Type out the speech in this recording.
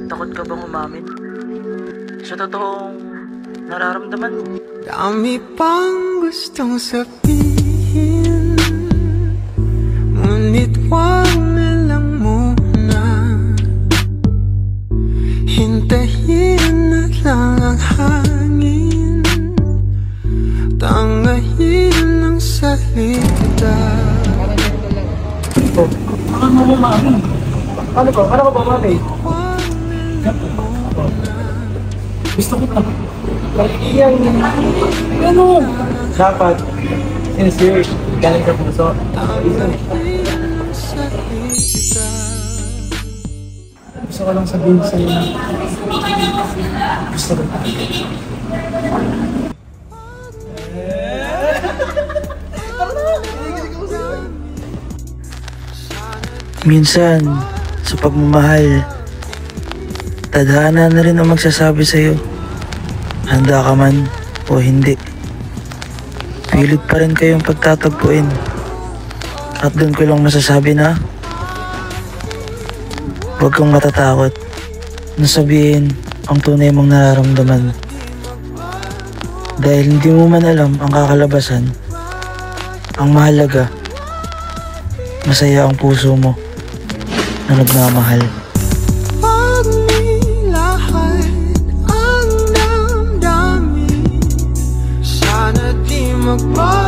Takot ka bang umamin sa totoong nararamdaman mo? Dami pang gustong sabihin, ngunit wag na lang muna. Hintayin na lang ang hangin, tangayin ang salita. Ano mo umamin? Ano ba? Ano ba umamin? Gusto ko na. Iyan. Ano? Dapat. Sincere. Galing sa puso. Gusto ko lang sabihin sa'yo na gusto ko na. Minsan, sa pagmamahal, tadhana na rin ang magsasabi sa'yo. Handa ka man o hindi. Pilit pa rin kayong pagtatagpuin. At doon ko lang masasabi na huwag kang matatakot na sabihin ang tunay mong nararamdaman. Dahil hindi mo man alam ang kakalabasan, ang mahalaga, masaya ang puso mo na nagmamahal. Pag nilahat ang damdamin, sana di magbago.